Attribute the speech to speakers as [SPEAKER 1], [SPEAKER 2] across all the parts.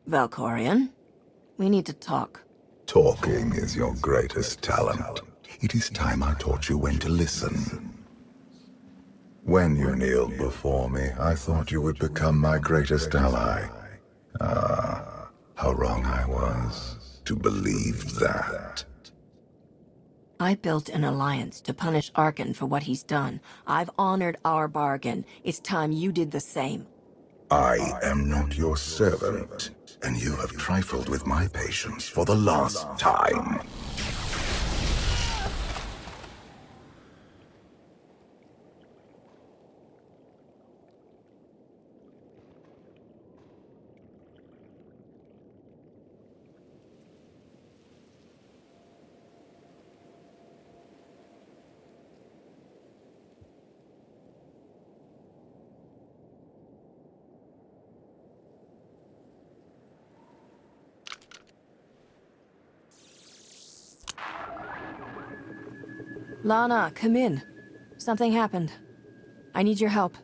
[SPEAKER 1] Valkorian, we need to talk.
[SPEAKER 2] Talking is your greatest talent. It is time I taught you when to listen. When you kneeled before me, I thought you would become my greatest ally. Ah, how wrong I was to believe that.
[SPEAKER 1] I built an alliance to punish Arkan for what he's done. I've honored our bargain. It's time you did the same.
[SPEAKER 2] I am not your servant, and you have trifled with my patience for the last time.
[SPEAKER 1] Lana, come in. Something happened. I need your help.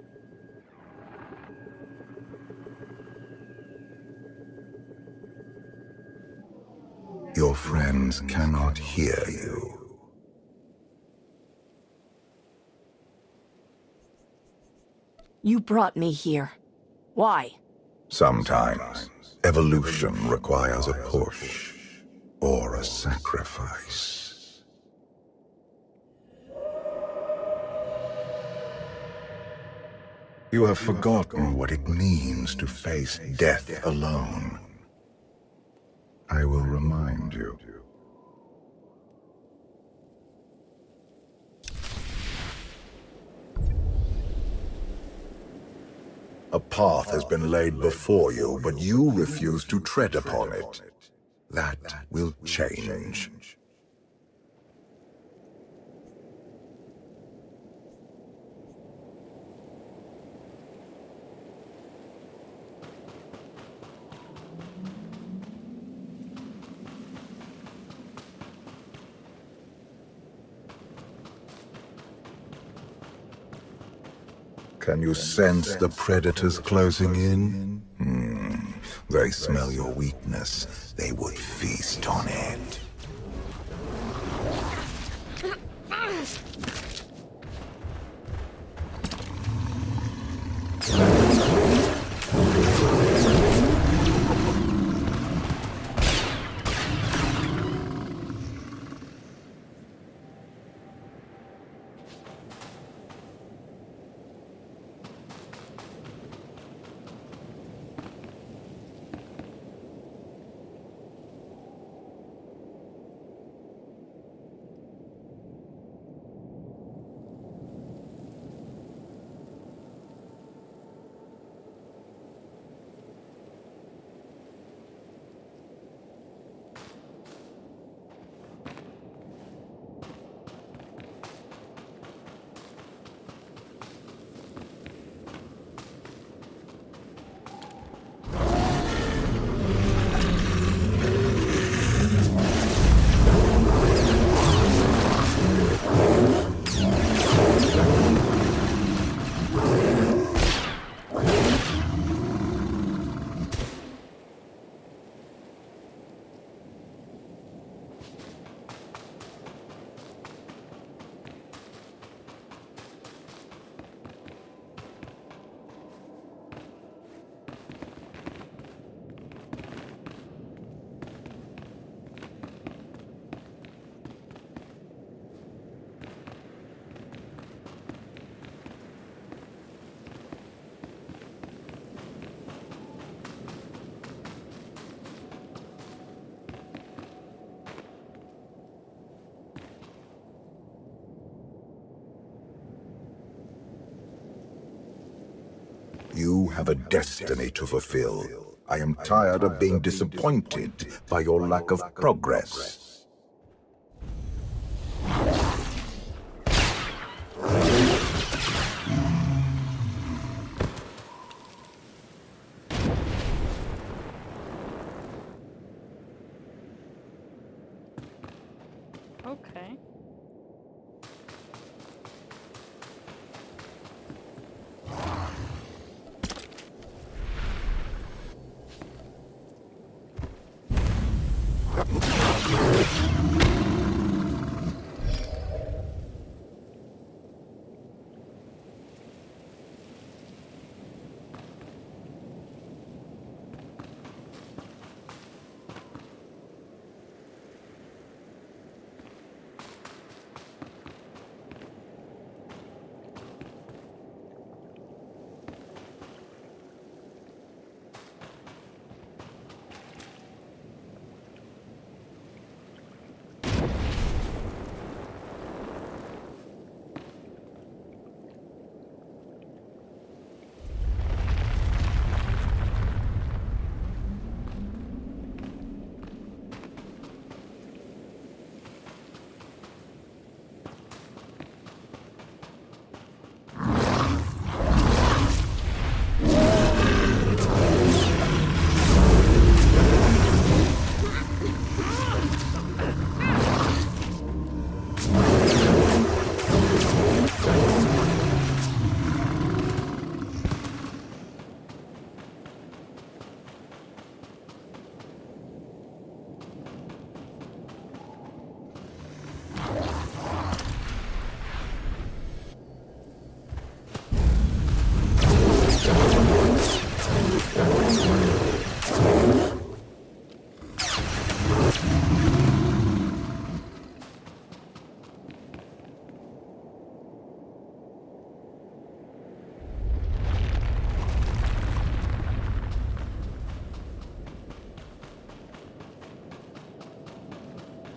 [SPEAKER 2] Your friends cannot hear you.
[SPEAKER 1] You brought me here. Why?
[SPEAKER 2] Sometimes, evolution requires a push, or a sacrifice. You have forgotten what it means to face death alone. I will remind you. A path has been laid before you, but you refuse to tread upon it. That will change. Can you sense the predators closing in? They smell your weakness. They would feast on it. You have a destiny to fulfill. I am tired of being disappointed by your lack of progress.
[SPEAKER 3] Okay.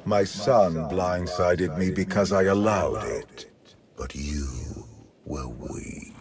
[SPEAKER 2] My son blindsided me because I allowed it. But you were weak.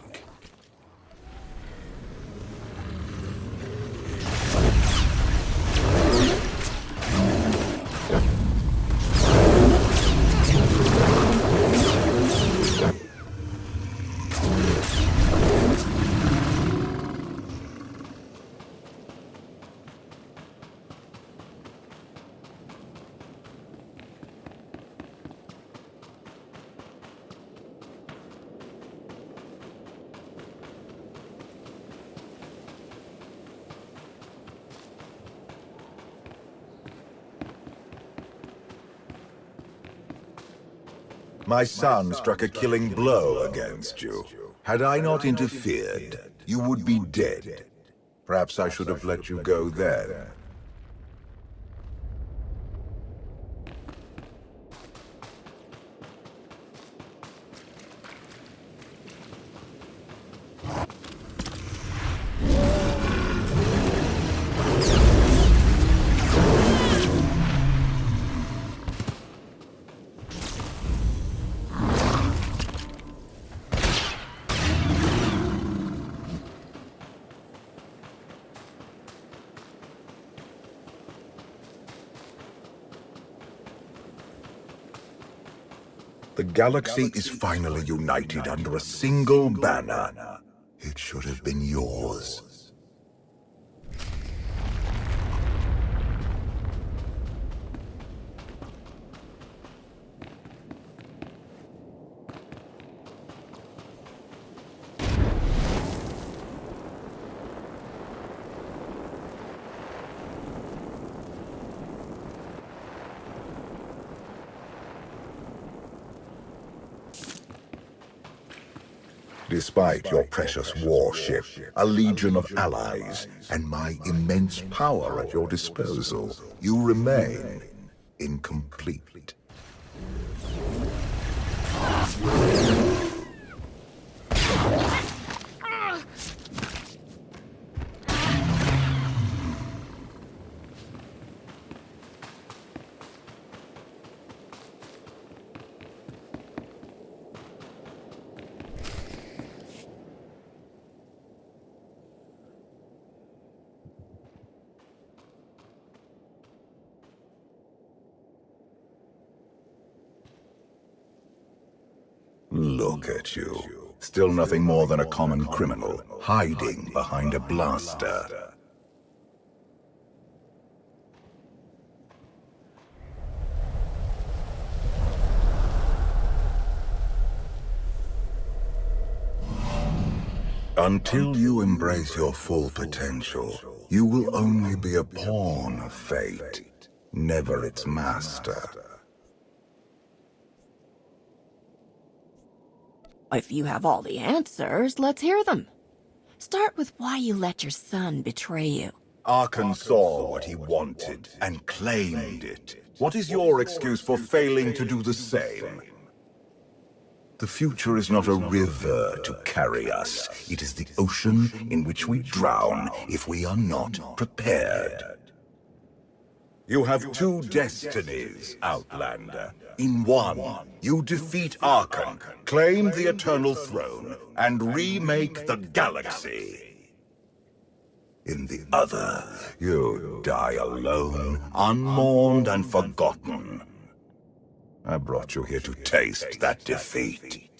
[SPEAKER 2] My son struck a killing blow against you. Had I not interfered, you would be dead. Perhaps I should have let you go then. The galaxy is finally united under a single banner. It should have been yours. Despite your precious warship, a legion of allies, and my immense power at your disposal, you remain incomplete. Look at you. Still nothing more than a common criminal, hiding behind a blaster. Until you embrace your full potential, you will only be a pawn of fate. never its master.
[SPEAKER 1] If you have all the answers, let's hear them. Start with why you let your son betray you.
[SPEAKER 2] Arkan saw what he wanted and claimed it. What is your excuse for failing to do the same? The future is not a river to carry us. It is the ocean in which we drown if we are not prepared. You have two destinies, Outlander. In one, you defeat Arkan, claim the Eternal Throne, and remake the galaxy. In the other, you die alone, unmourned and forgotten. I brought you here to taste that defeat.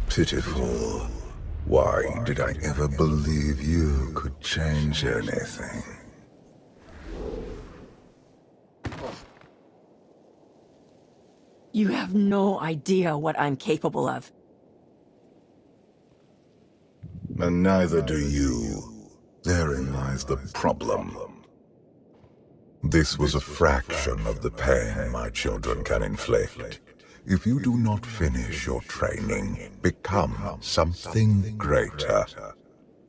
[SPEAKER 2] Pitiful. Why did I ever believe you could change anything?
[SPEAKER 1] You have no idea what I'm capable of.
[SPEAKER 2] And neither do you. Therein lies the problem. This was a fraction of the pain my children can inflict. If you do not finish your training, become something greater,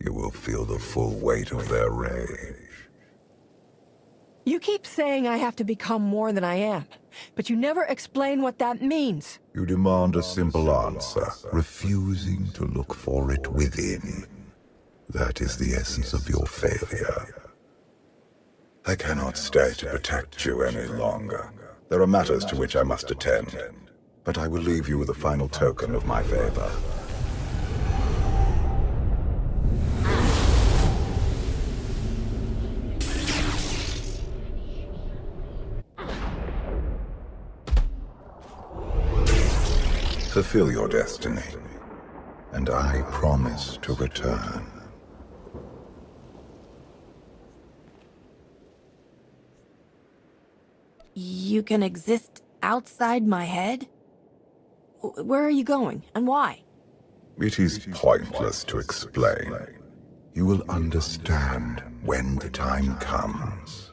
[SPEAKER 2] you will feel the full weight of their rage.
[SPEAKER 1] You keep saying I have to become more than I am, but you never explain what that means.
[SPEAKER 2] You demand a simple answer, refusing to look for it within. That is the essence of your failure. I cannot stay to protect you any longer. There are matters to which I must attend, but I will leave you with a final token of my favor. Fulfill your destiny, and I promise to return.
[SPEAKER 1] You can exist outside my head? Where are you going, and why?
[SPEAKER 2] It is pointless to explain. You will understand when the time comes.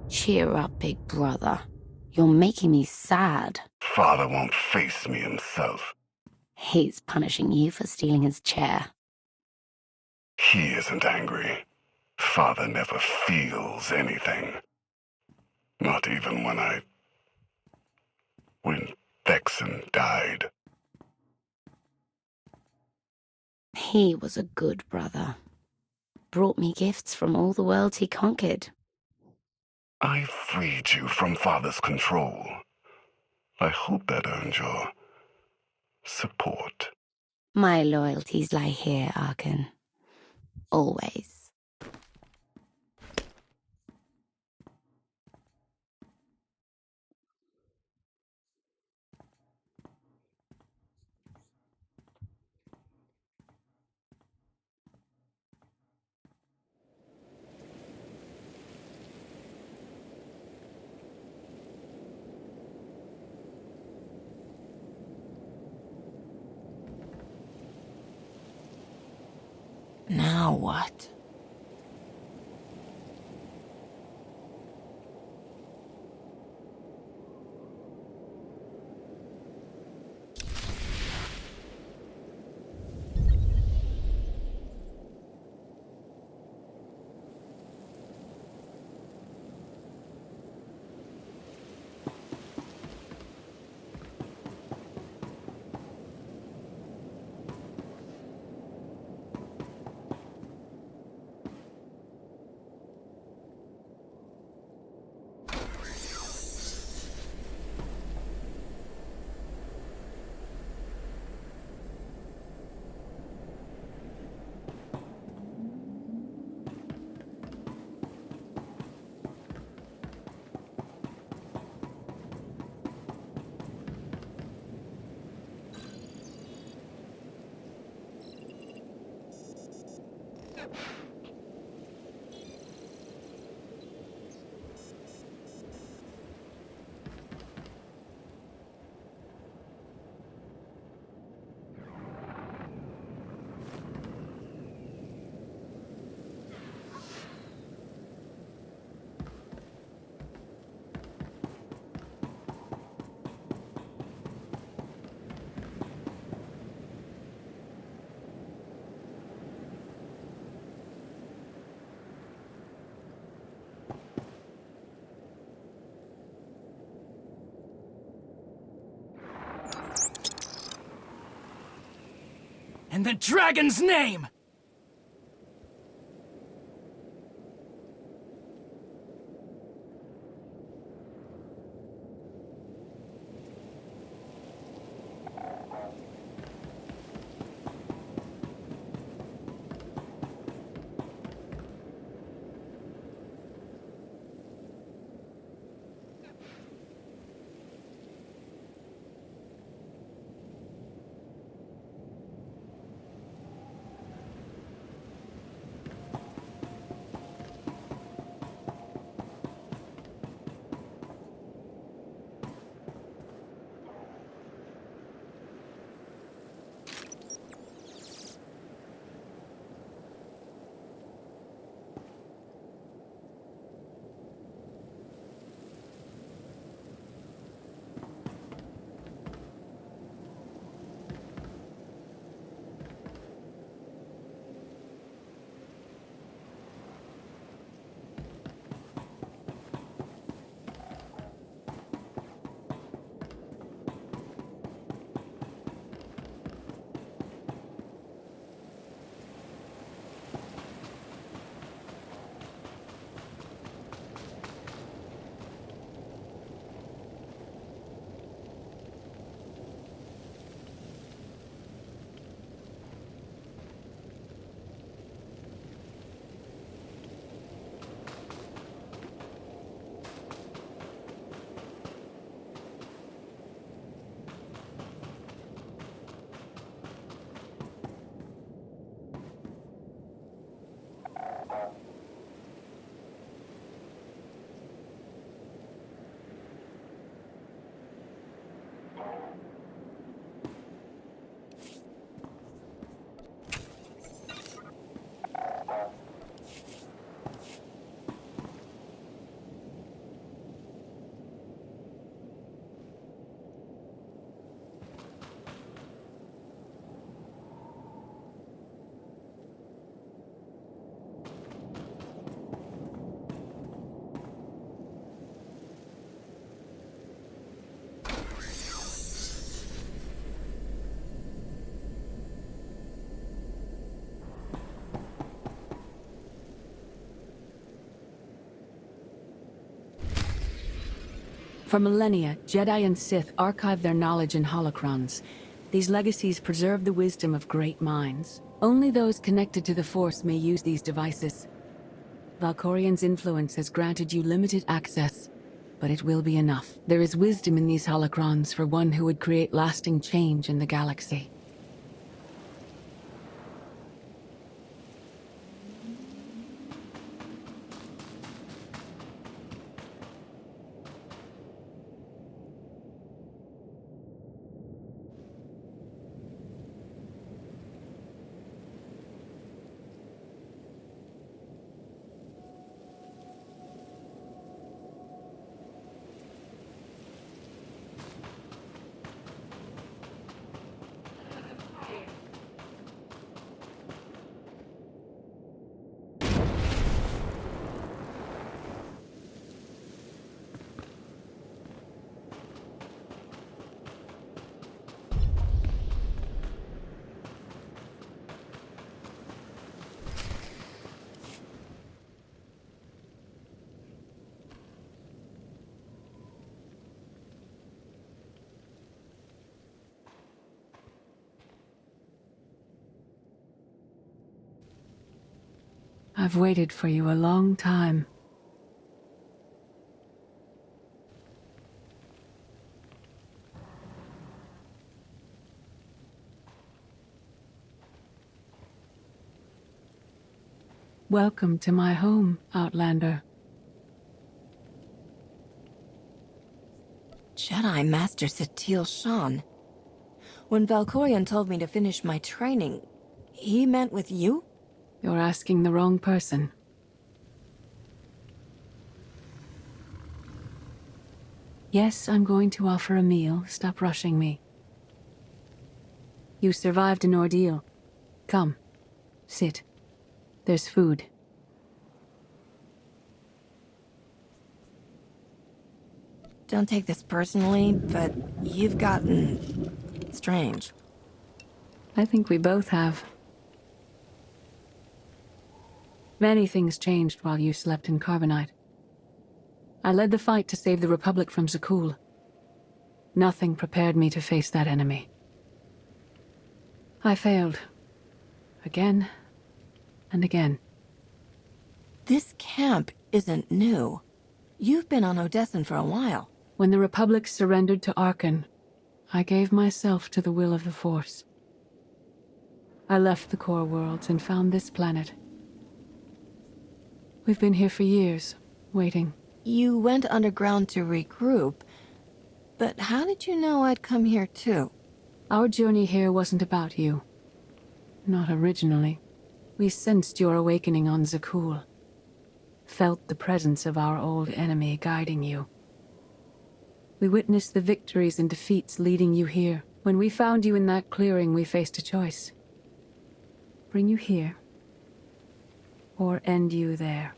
[SPEAKER 3] Cheer up, big brother. You're making me sad.
[SPEAKER 4] Father won't face me himself.
[SPEAKER 3] He's punishing you for stealing his chair.
[SPEAKER 4] He isn't angry. Father never feels anything. Not even when Vexen died.
[SPEAKER 3] He was a good brother. Brought me gifts from all the worlds he conquered.
[SPEAKER 4] I freed you from Father's control. I hope that earned your support.
[SPEAKER 3] My loyalties lie here, Arkan. Always.
[SPEAKER 1] Now what?
[SPEAKER 5] In the dragon's name!
[SPEAKER 6] For millennia, Jedi and Sith archived their knowledge in holocrons. These legacies preserve the wisdom of great minds. Only those connected to the Force may use these devices. Valkorian's influence has granted you limited access, but it will be enough. There is wisdom in these holocrons for one who would create lasting change in the galaxy. I've waited for you a long time. Welcome to my home, Outlander.
[SPEAKER 1] Jedi Master Satil Shan. When Valkorian told me to finish my training, he meant with you?
[SPEAKER 6] You're asking the wrong person. Yes, I'm going to offer a meal. Stop rushing me. You survived an ordeal. Come, sit. There's food.
[SPEAKER 1] Don't take this personally, but you've gotten strange.
[SPEAKER 6] I think we both have. Many things changed while you slept in Carbonite. I led the fight to save the Republic from Zakul. Nothing prepared me to face that enemy. I failed. Again and again.
[SPEAKER 1] This camp isn't new. You've been on Odessen for a while.
[SPEAKER 6] When the Republic surrendered to Arkan, I gave myself to the will of the Force. I left the core worlds and found this planet. We've been here for years, waiting.
[SPEAKER 1] You went underground to regroup, but how did you know I'd come here too?
[SPEAKER 6] Our journey here wasn't about you. Not originally. We sensed your awakening on Zakul. Felt the presence of our old enemy guiding you. We witnessed the victories and defeats leading you here. When we found you in that clearing, we faced a choice. Bring you here, or end you there.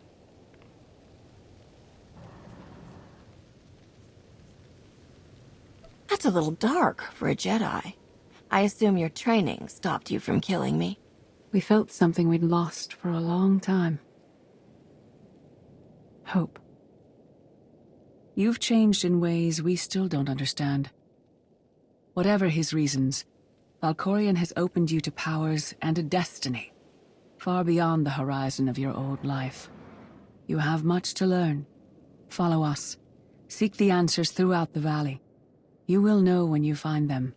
[SPEAKER 1] That's a little dark for a Jedi. I assume your training stopped you from killing me.
[SPEAKER 6] We felt something we'd lost for a long time. Hope. You've changed in ways we still don't understand. Whatever his reasons, Valkorian has opened you to powers and a destiny, far beyond the horizon of your old life. You have much to learn. Follow us. Seek the answers throughout the valley. You will know when you find them.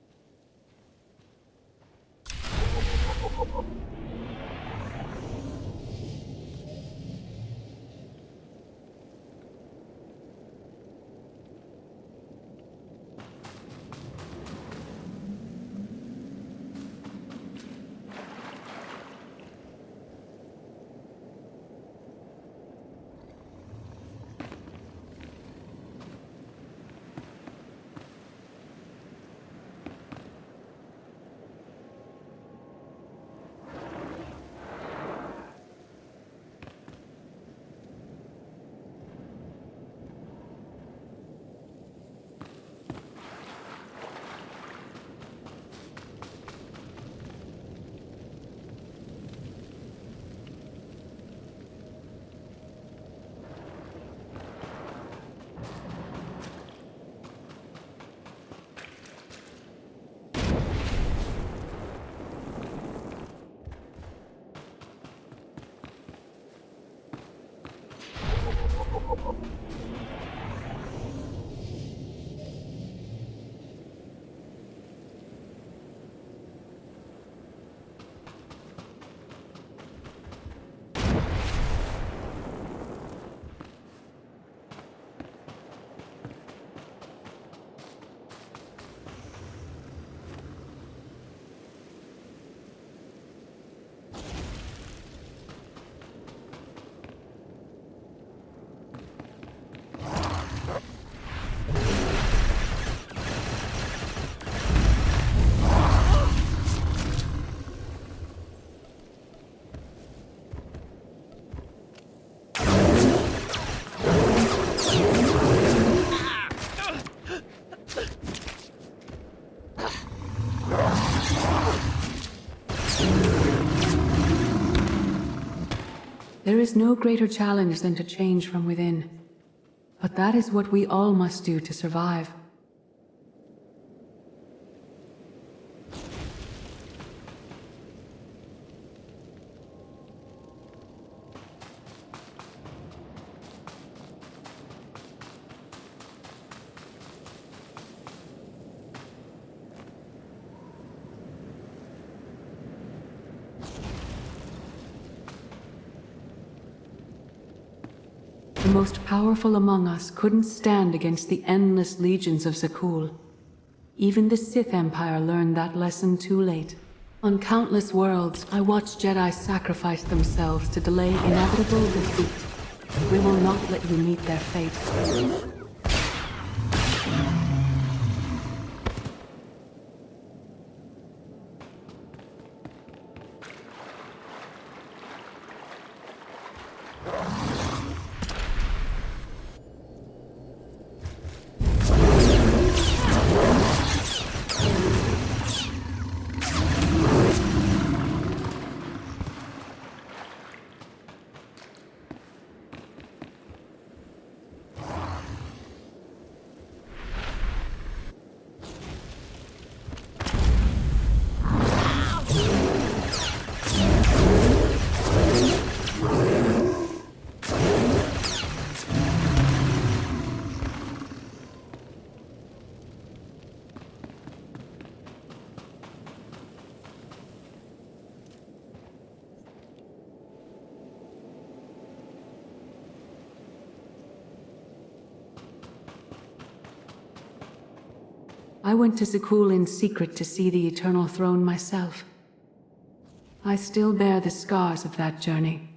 [SPEAKER 6] is no greater challenge than to change from within. But that is what we all must do to survive. The most powerful among us couldn't stand against the endless legions of Zakul. Even the Sith Empire learned that lesson too late. On countless worlds, I watched Jedi sacrifice themselves to delay inevitable defeat. We will not let you meet their fate. I went to Zakul in secret to see the Eternal Throne myself. I still bear the scars of that journey.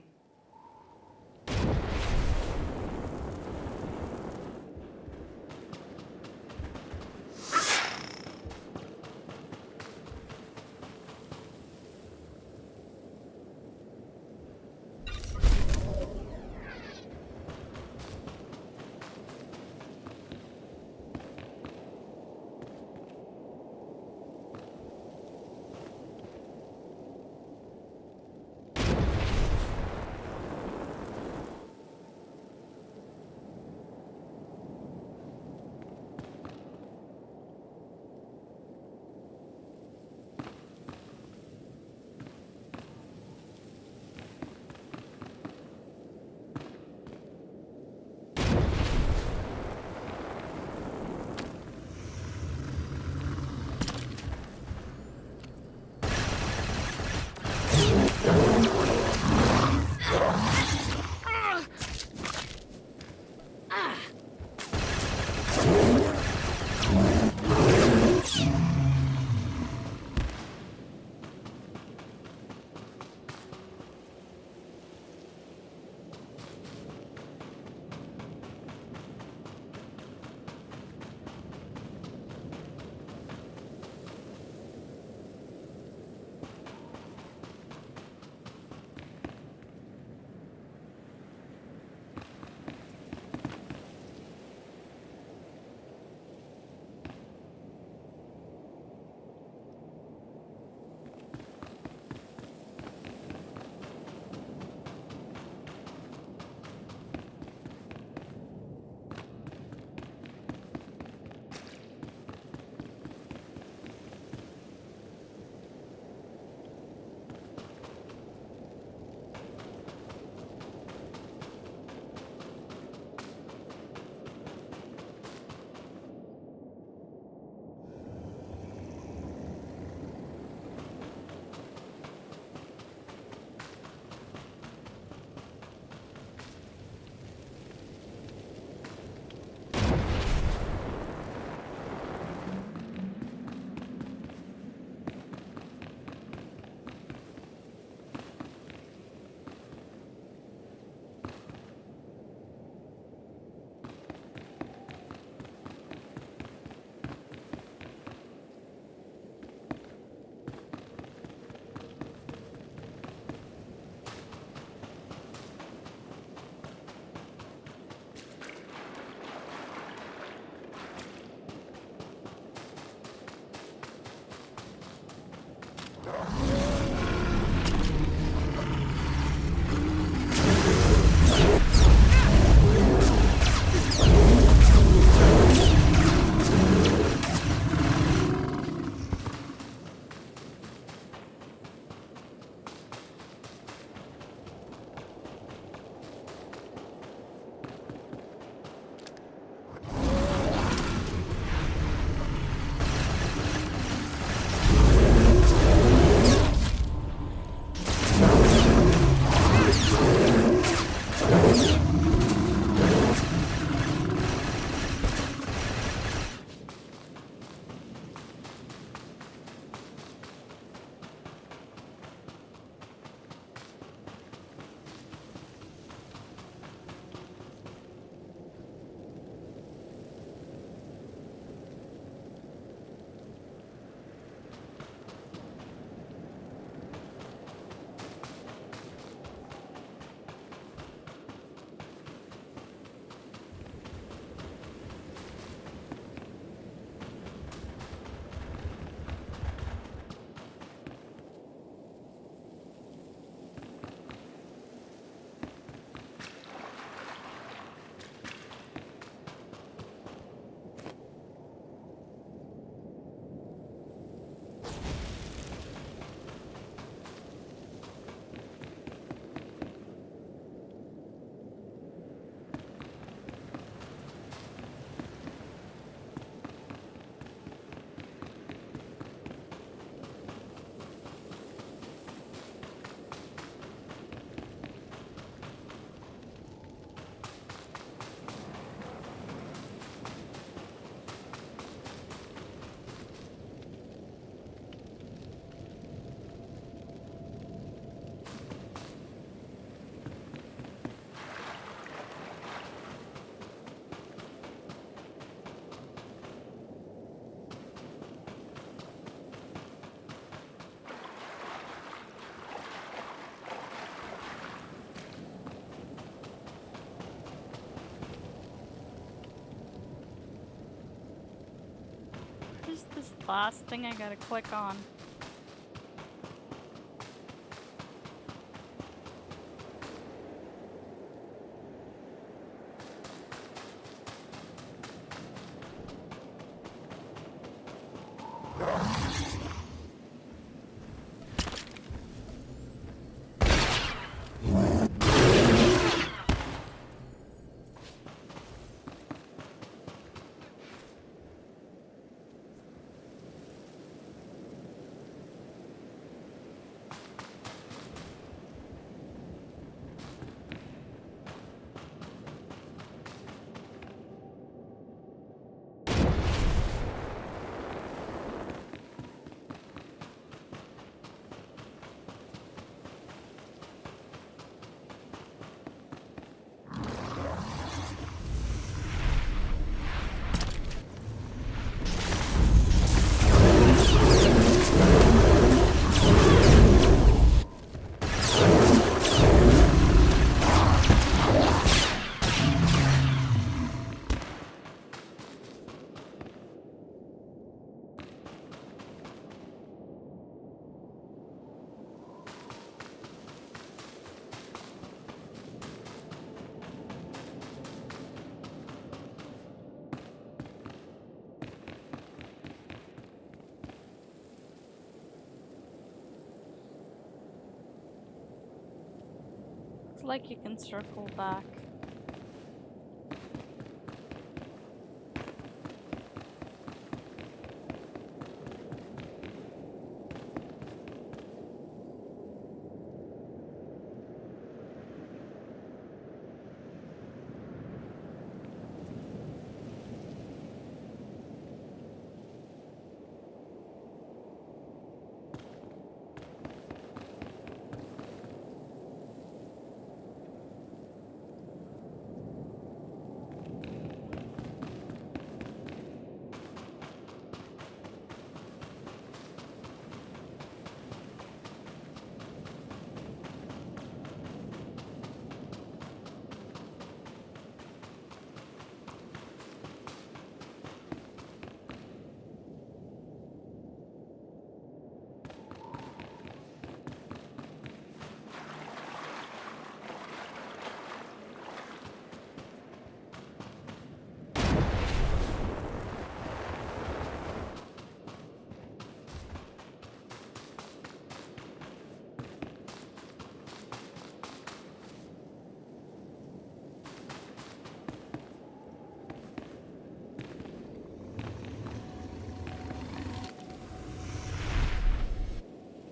[SPEAKER 7] last thing I gotta click on. Like you can circle back.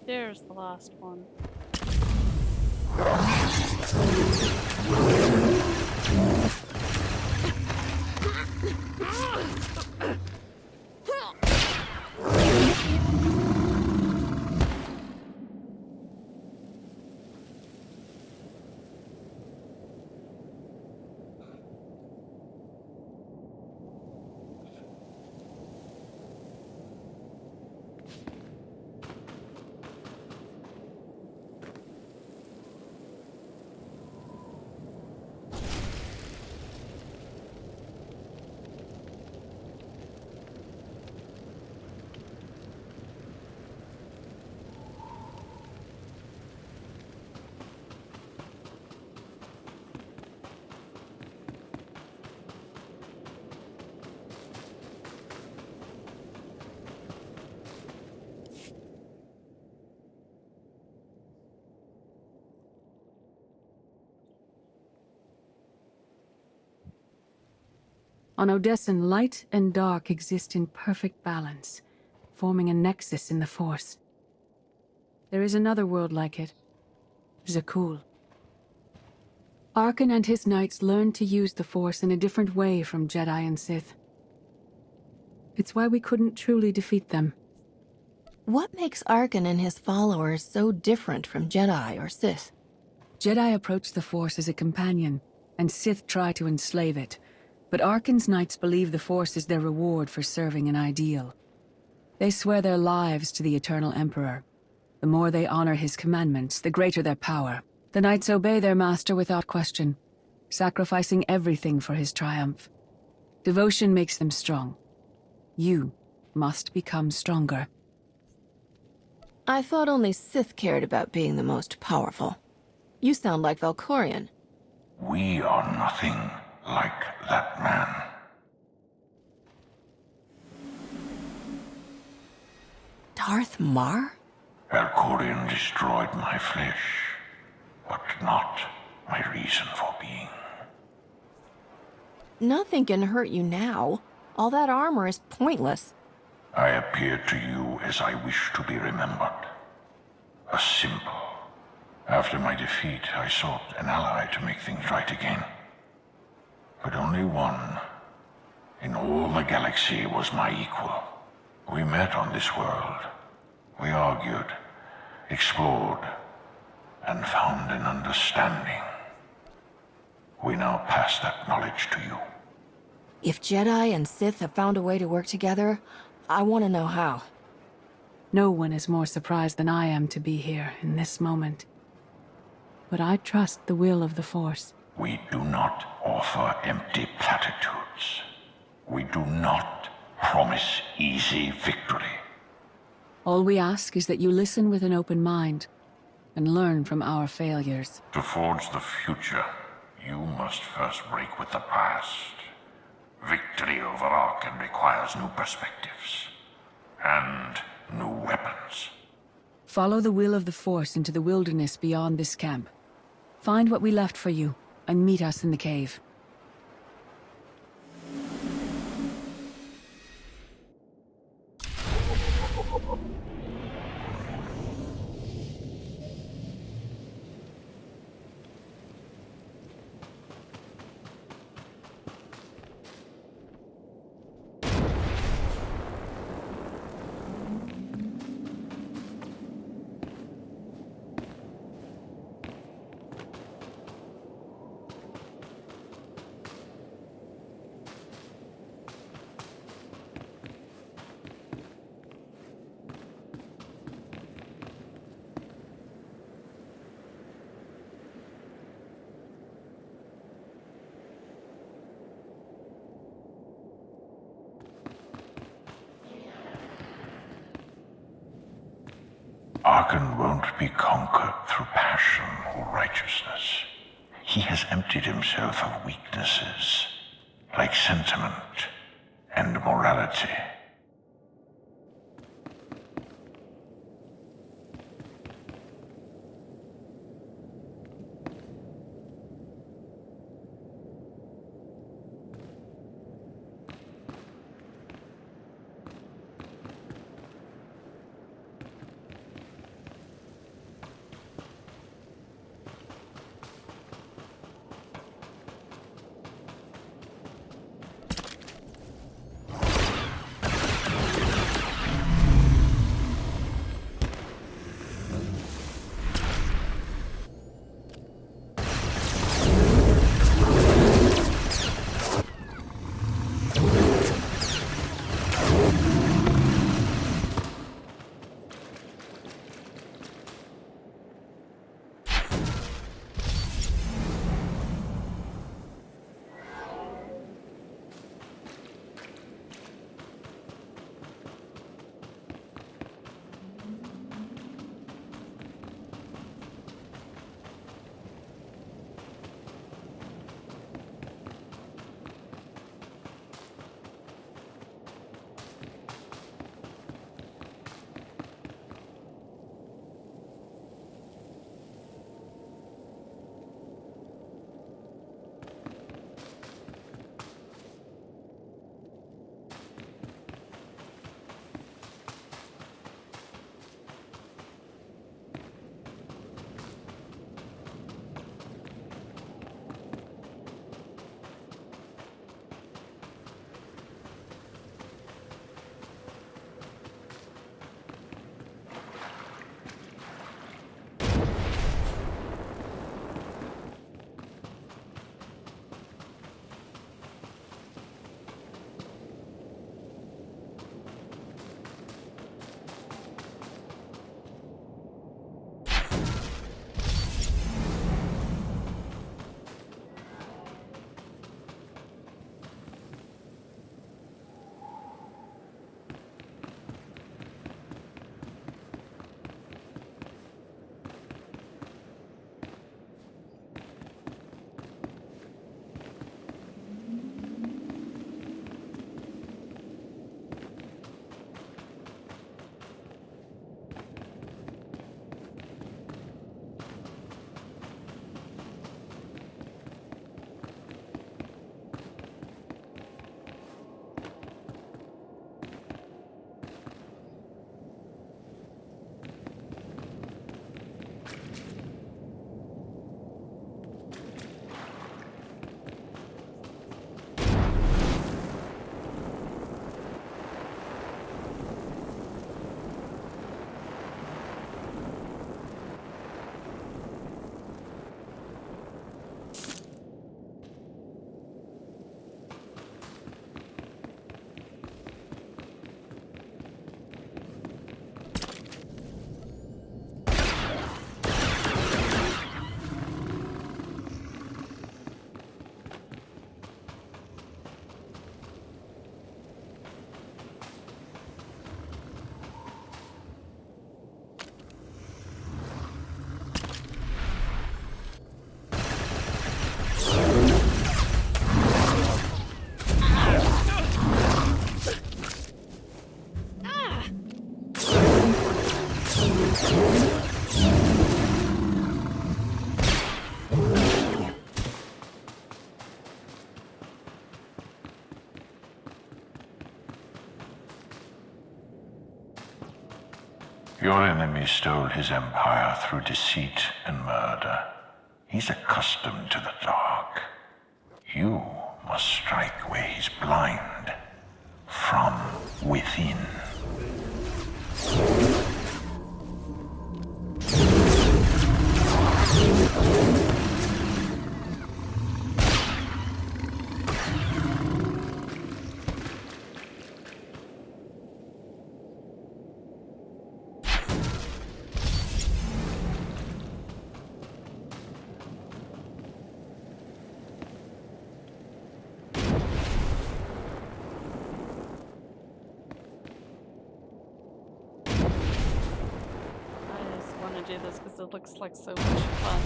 [SPEAKER 7] There's the last one.
[SPEAKER 6] On Odessen, light and dark exist in perfect balance, forming a nexus in the Force. There is another world like it, Zakul. Arkan and his knights learned to use the Force in a different way from Jedi and Sith. It's why we couldn't truly defeat them.
[SPEAKER 1] What makes Arkan and his followers so different from Jedi or Sith?
[SPEAKER 6] Jedi approach the Force as a companion, and Sith try to enslave it. But Arkan's knights believe the Force is their reward for serving an ideal. They swear their lives to the Eternal Emperor. The more they honor his commandments, the greater their power. The knights obey their master without question, sacrificing everything for his triumph. Devotion makes them strong. You must become stronger.
[SPEAKER 1] I thought only Sith cared about being the most powerful. You sound like Valkorion.
[SPEAKER 8] We are nothing like that man.
[SPEAKER 1] Darth Mar?
[SPEAKER 8] Valkorion destroyed my flesh, but not my reason for being.
[SPEAKER 1] Nothing can hurt you now. All that armor is pointless.
[SPEAKER 8] I appeared to you as I wish to be remembered. A symbol. After my defeat, I sought an ally to make things right again. But only one in all the galaxy was my equal. We met on this world. We argued, explored, and found an understanding. We now pass that knowledge to you.
[SPEAKER 1] If Jedi and Sith have found a way to work together, I want to know how.
[SPEAKER 6] No one is more surprised than I am to be here in this moment. But I trust the will of the Force.
[SPEAKER 8] We do not offer empty platitudes. We do not promise easy victory.
[SPEAKER 6] All we ask is that you listen with an open mind and learn from our failures.
[SPEAKER 8] To forge the future, you must first break with the past. Victory over Arkham requires new perspectives and new weapons.
[SPEAKER 6] Follow the will of the Force into the wilderness beyond this camp. Find what we left for you and meet us in the cave.
[SPEAKER 8] Arkham won't be conquered through passion or righteousness. He has emptied himself of weaknesses, like sentiment and morality. Your enemy stole his empire through deceit and murder. He's accustomed to the dark. You must strike where he's blind. From within.
[SPEAKER 7] Do this because it looks like so much fun.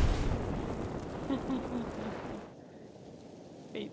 [SPEAKER 7] Wait.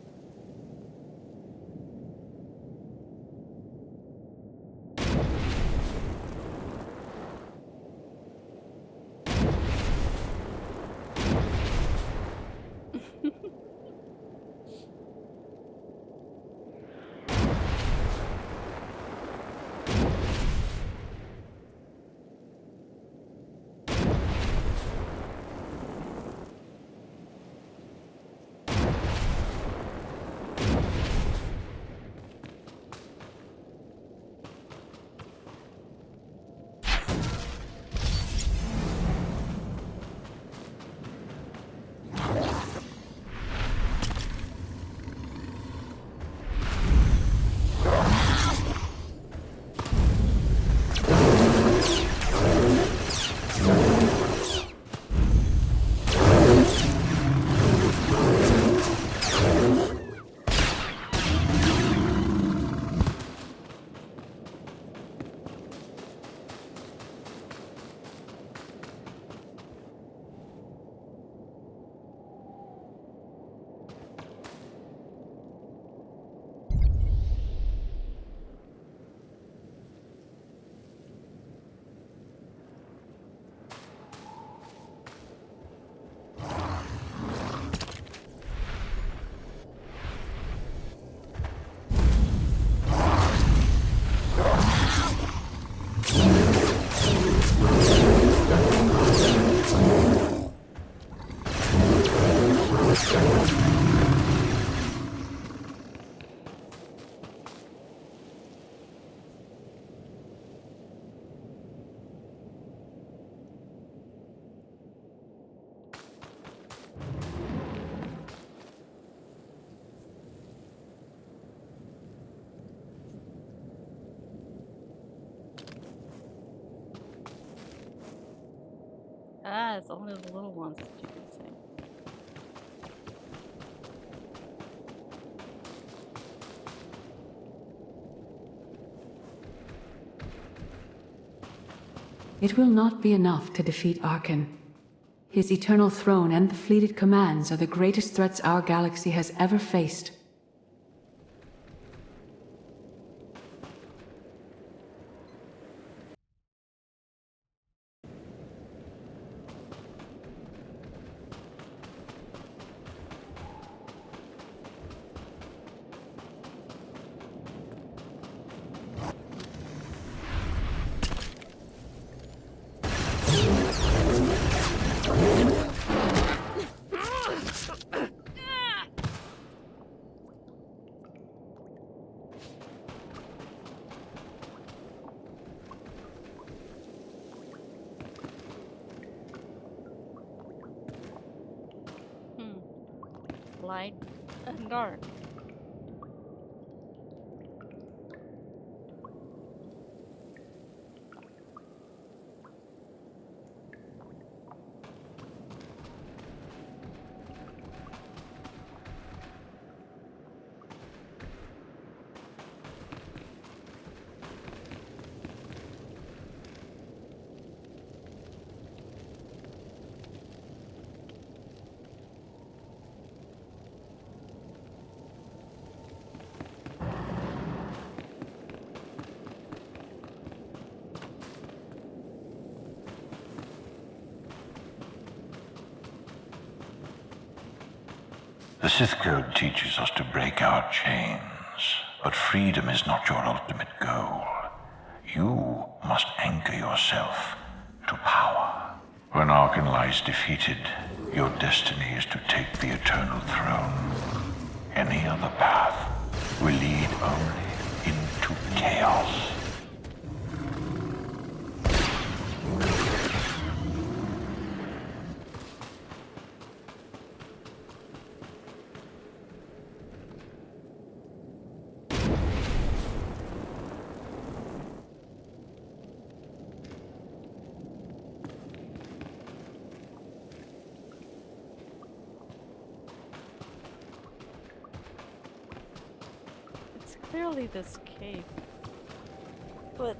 [SPEAKER 7] Ah, it's only the little ones that you can see.
[SPEAKER 6] It will not be enough to defeat Arkan. His eternal throne and the fleet it commands are the greatest threats our galaxy has ever faced.
[SPEAKER 7] Light and dark.
[SPEAKER 8] The Sith Code teaches us to break our chains, but freedom is not your ultimate goal. You must anchor yourself to power. When Arkan lies defeated, your destiny is to take the eternal throne. Any other path will lead only into chaos.
[SPEAKER 7] It's clearly this cave. But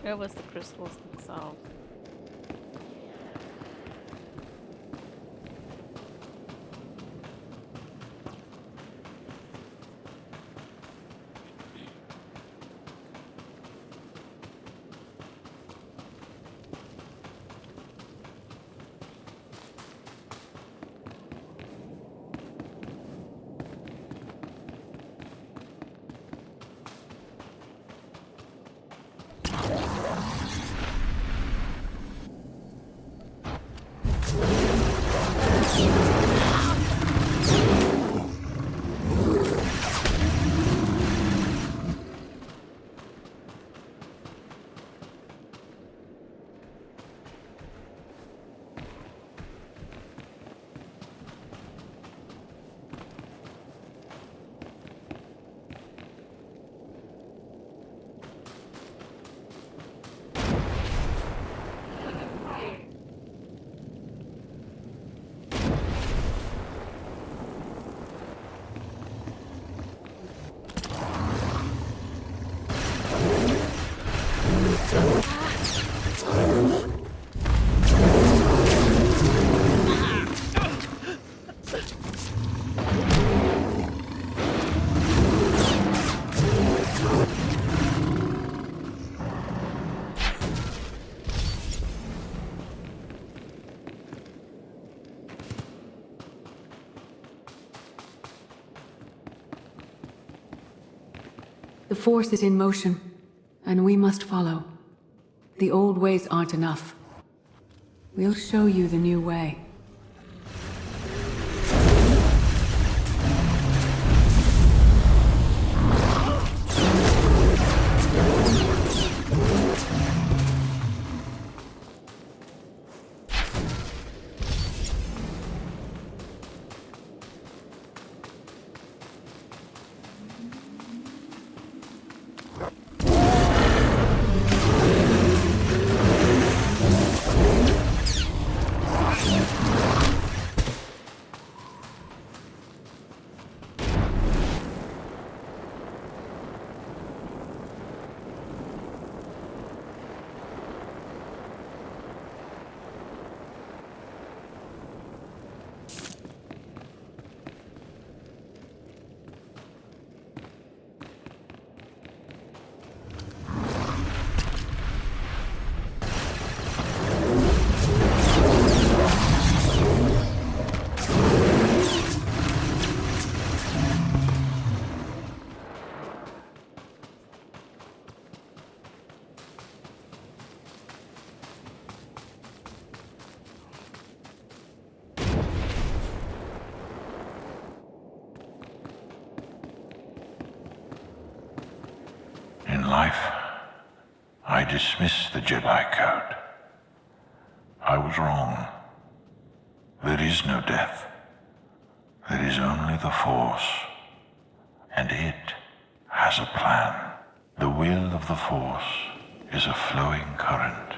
[SPEAKER 7] where was the crystals themselves?
[SPEAKER 6] The Force is in motion, and we must follow. The old ways aren't enough. We'll show you the new way.
[SPEAKER 8] In life, I dismiss the Jedi Code. I was wrong. There is no death. There is only the Force. And it has a plan. The will of the Force is a flowing current.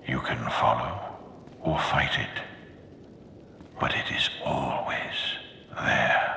[SPEAKER 8] You can follow or fight it, but it is always there.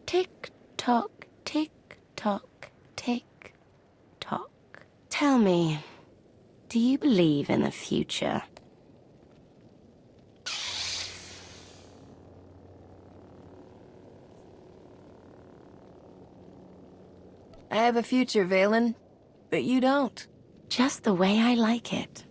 [SPEAKER 3] Tick tock, tick tock, tick tock. Tell me, do you believe in the future?
[SPEAKER 1] I have a future, Valen, but you don't.
[SPEAKER 3] Just the way I like it.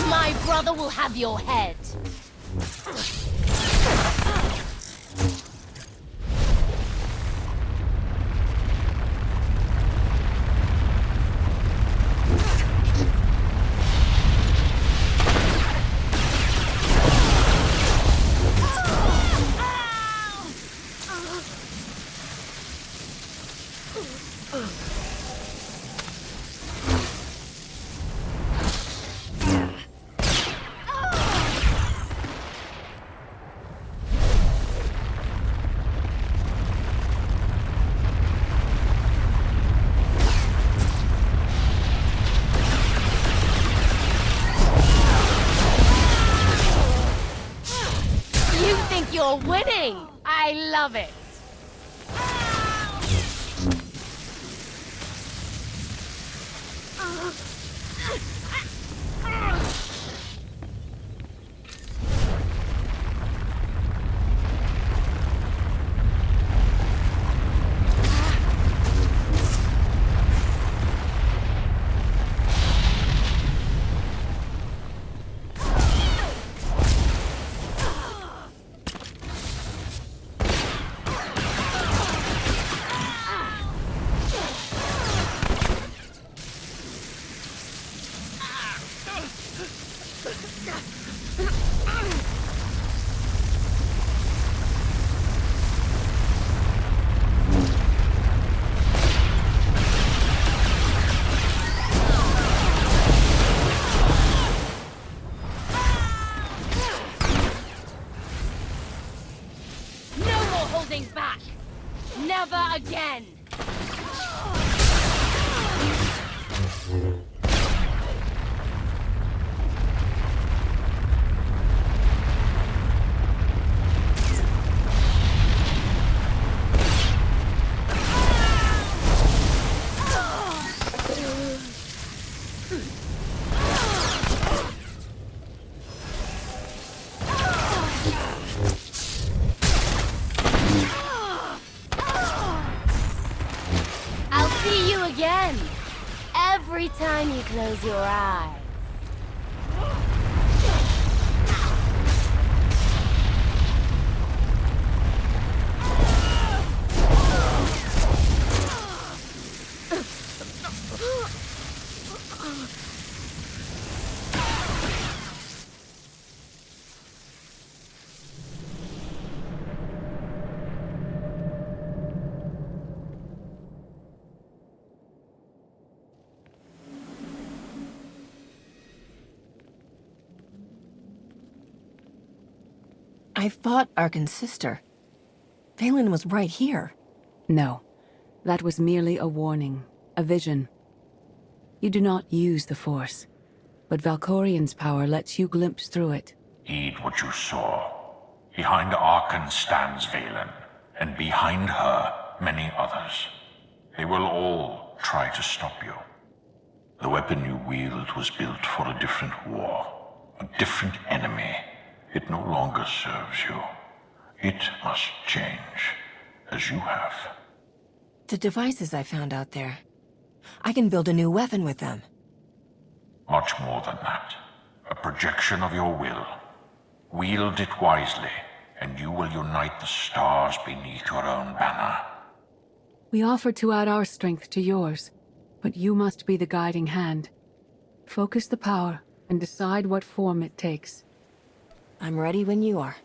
[SPEAKER 9] My brother will have your head. You're winning! I love it! Back! Never again! Again, every time you close your eyes.
[SPEAKER 1] I fought Arkan's sister. Valen was right here.
[SPEAKER 6] No, that was merely a warning, a vision. You do not use the Force, but Valkorian's power lets you glimpse through it.
[SPEAKER 8] Heed what you saw. Behind Arkan stands Valen, and behind her, many others. They will all try to stop you. The weapon you wield was built for a different war, a different enemy. It no longer serves you. It must change, as you have.
[SPEAKER 1] The devices I found out there. I can build a new weapon with them.
[SPEAKER 8] Much more than that. A projection of your will. Wield it wisely, and you will unite the stars beneath your own banner.
[SPEAKER 6] We offer to add our strength to yours, but you must be the guiding hand. Focus the power and decide what form it takes.
[SPEAKER 1] I'm ready when you are.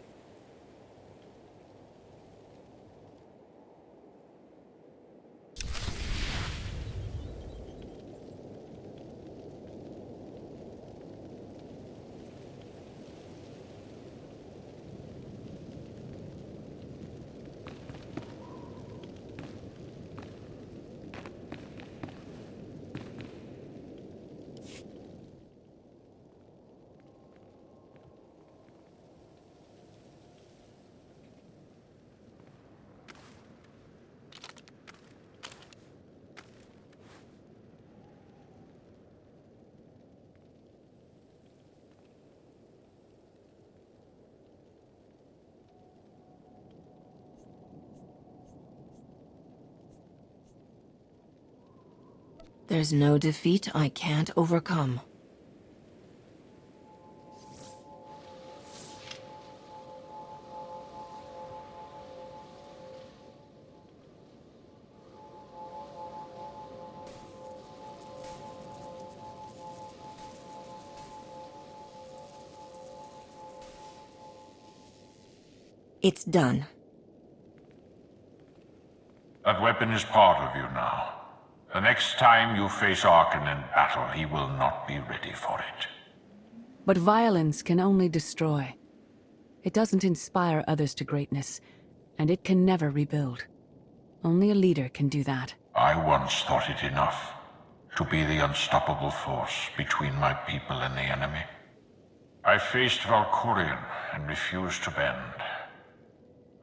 [SPEAKER 1] There's no defeat I can't overcome. It's done.
[SPEAKER 8] That weapon is part of you now. The next time you face Arkan in battle, he will not be ready for it.
[SPEAKER 6] But violence can only destroy. It doesn't inspire others to greatness, and it can never rebuild. Only a leader can do that.
[SPEAKER 8] I once thought it enough to be the unstoppable force between my people and the enemy. I faced Valkorion and refused to bend.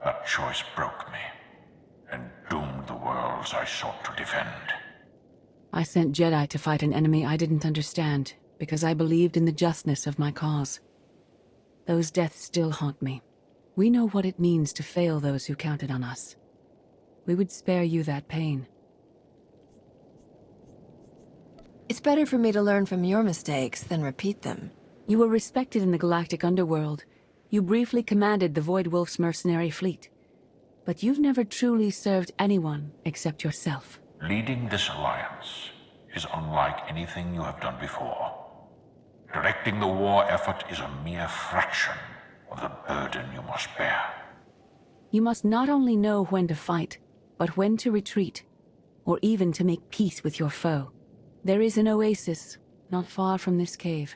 [SPEAKER 8] That choice broke me, and doomed the worlds I sought to defend.
[SPEAKER 6] I sent Jedi to fight an enemy I didn't understand, because I believed in the justness of my cause. Those deaths still haunt me. We know what it means to fail those who counted on us. We would spare you that pain.
[SPEAKER 1] It's better for me to learn from your mistakes than repeat them.
[SPEAKER 6] You were respected in the galactic underworld. You briefly commanded the Void Wolf's mercenary fleet. But you've never truly served anyone except yourself.
[SPEAKER 8] Leading this alliance is unlike anything you have done before. Directing the war effort is a mere fraction of the burden you must bear.
[SPEAKER 6] You must not only know when to fight, but when to retreat, or even to make peace with your foe. There is an oasis not far from this cave.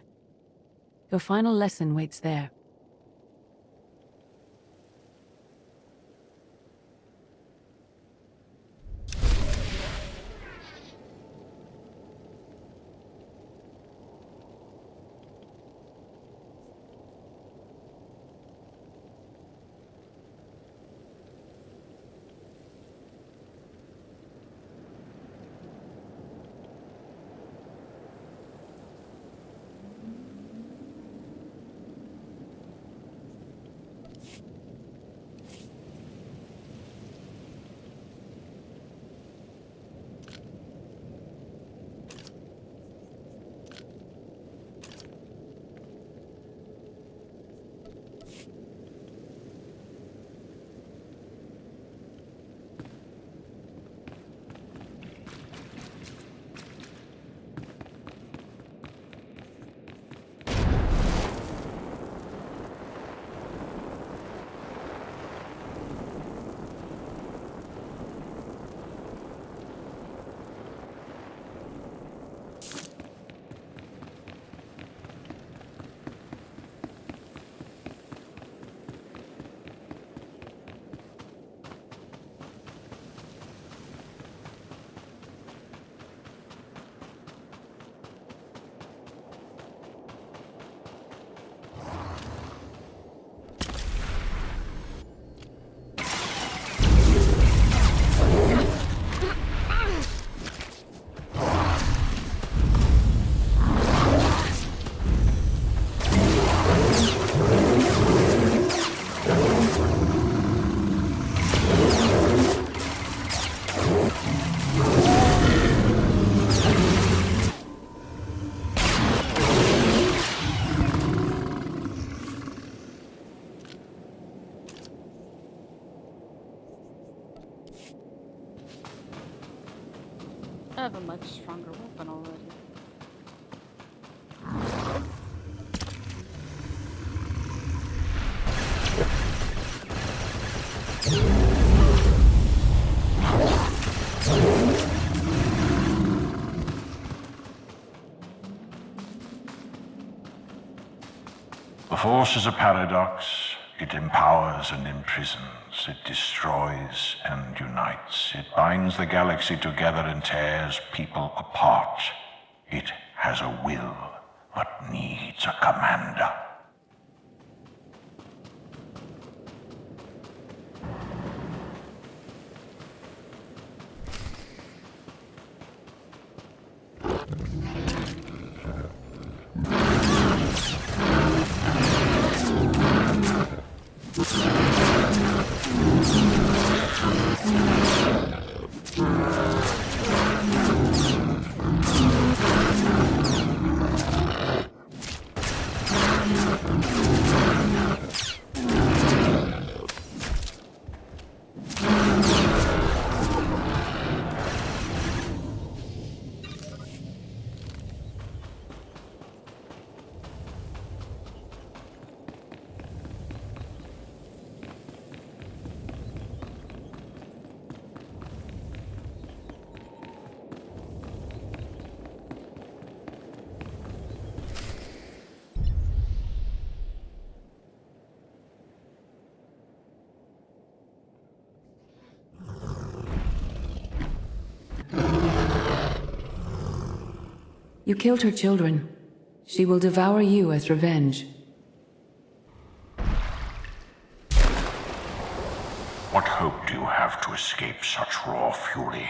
[SPEAKER 6] Your final lesson waits there.
[SPEAKER 7] much stronger weapon already.
[SPEAKER 8] The Force is a paradox. It empowers and imprisons. It destroys and unites. It binds the galaxy together and tears people apart. It has a will, but needs a commander.
[SPEAKER 6] You killed her children. She will devour you as revenge.
[SPEAKER 8] What hope do you have to escape such raw fury?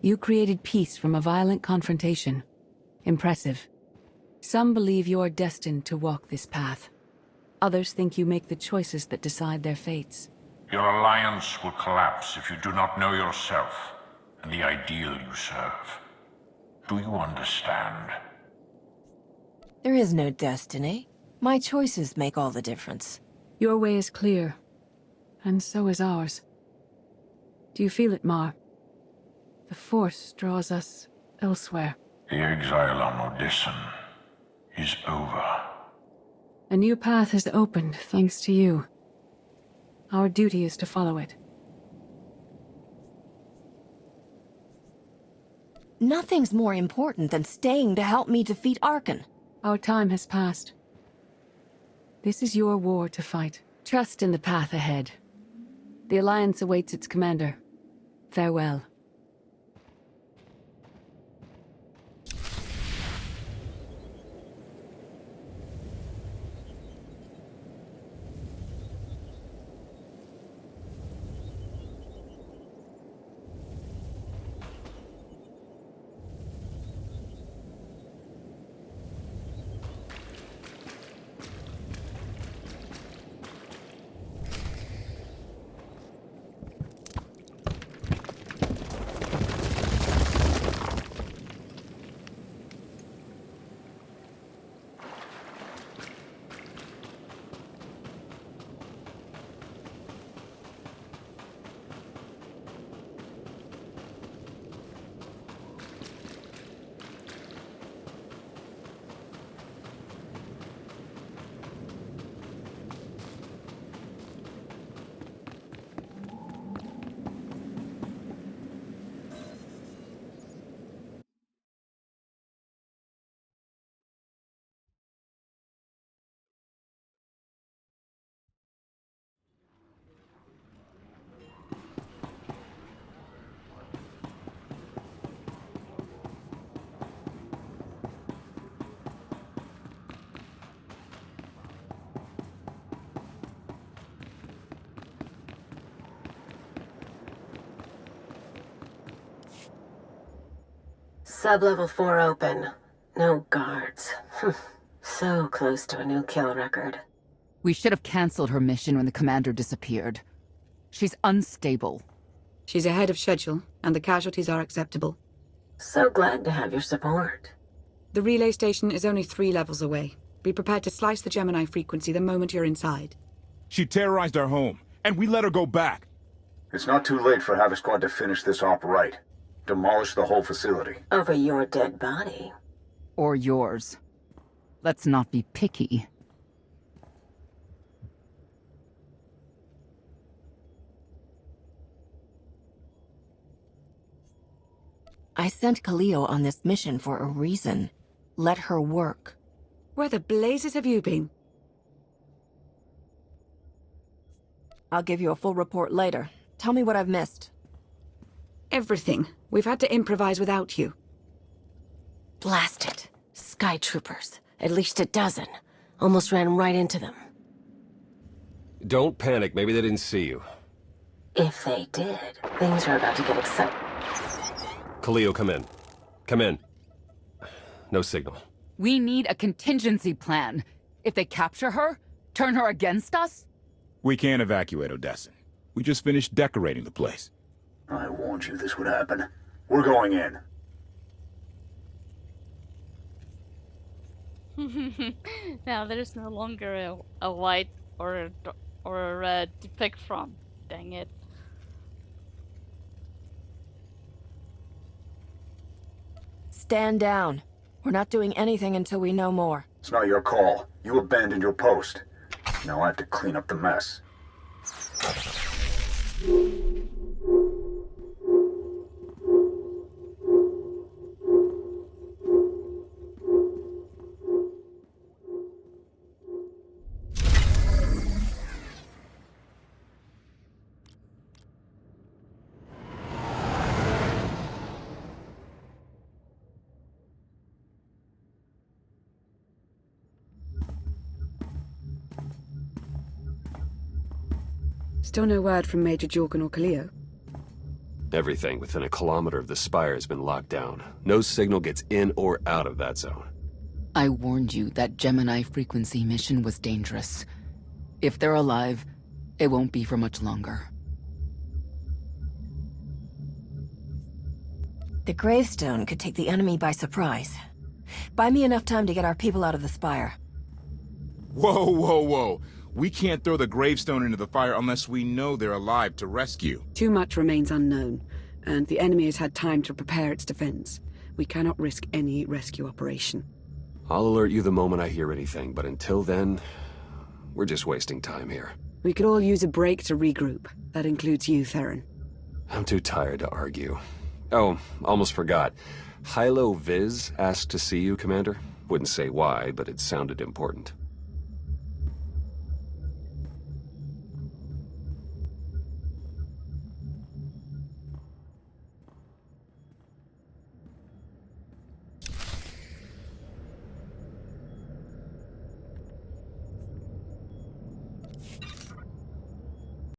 [SPEAKER 6] You created peace from a violent confrontation. Impressive. Some believe you're destined to walk this path. Others think you make the choices that decide their fates.
[SPEAKER 8] Your alliance will collapse if you do not know yourself and the ideal you serve. Do you understand?
[SPEAKER 1] There is no destiny. My choices make all the difference.
[SPEAKER 6] Your way is clear, and so is ours. Do you feel it, Mar? The Force draws us elsewhere.
[SPEAKER 8] The exile on Odysseum is over.
[SPEAKER 6] A new path has opened thanks to you. Our duty is to follow it.
[SPEAKER 1] Nothing's more important than staying to help me defeat Arkan.
[SPEAKER 6] Our time has passed. This is your war to fight. Trust in the path ahead. The Alliance awaits its commander. Farewell.
[SPEAKER 10] Sub-level 4 open. No guards. So close to a new kill record.
[SPEAKER 11] We should have canceled her mission when the commander disappeared. She's unstable.
[SPEAKER 12] She's ahead of schedule, and the casualties are acceptable.
[SPEAKER 10] So glad to have your support.
[SPEAKER 12] The relay station is only 3 levels away. Be prepared to slice the Gemini frequency the moment you're inside.
[SPEAKER 13] She terrorized our home, and we let her go back.
[SPEAKER 8] It's not too late for Havoc Squad to finish this op right. Demolish the whole facility.
[SPEAKER 10] Over your dead body.
[SPEAKER 11] Or yours. Let's not be picky.
[SPEAKER 1] I sent Kaleo on this mission for a reason. Let her work.
[SPEAKER 12] Where the blazes have you been?
[SPEAKER 1] I'll give you a full report later. Tell me what I've missed.
[SPEAKER 12] Everything. We've had to improvise without you.
[SPEAKER 10] Blast it. Sky troopers. At least a dozen. Almost ran right into them.
[SPEAKER 14] Don't panic. Maybe they didn't see you.
[SPEAKER 10] If they did, things are about to get exciting.
[SPEAKER 14] Kaleo, come in. Come in. No signal.
[SPEAKER 11] We need a contingency plan. If they capture her, turn her against us?
[SPEAKER 13] We can't evacuate Odessa. We just finished decorating the place.
[SPEAKER 8] I warned you this would happen. We're going in.
[SPEAKER 7] Now there's no longer a white or a red to pick from. Dang it.
[SPEAKER 1] Stand down. We're not doing anything until we know more.
[SPEAKER 8] It's not your call. You abandoned your post. Now I have to clean up the mess.
[SPEAKER 12] Still no word from Major Jorgen or Kaleo?
[SPEAKER 14] Everything within a kilometer of the spire has been locked down. No signal gets in or out of that zone.
[SPEAKER 11] I warned you that Gemini frequency mission was dangerous. If they're alive, it won't be for much longer.
[SPEAKER 1] The gravestone could take the enemy by surprise. Buy me enough time to get our people out of the spire.
[SPEAKER 13] Whoa, whoa, whoa. We can't throw the gravestone into the fire unless we know they're alive to rescue.
[SPEAKER 12] Too much remains unknown, and the enemy has had time to prepare its defense. We cannot risk any rescue operation.
[SPEAKER 14] I'll alert you the moment I hear anything, but until then, we're just wasting time here.
[SPEAKER 12] We could all use a break to regroup. That includes you, Theron.
[SPEAKER 14] I'm too tired to argue. Oh, almost forgot. Hilo Viz asked to see you, Commander. Wouldn't say why, but it sounded important.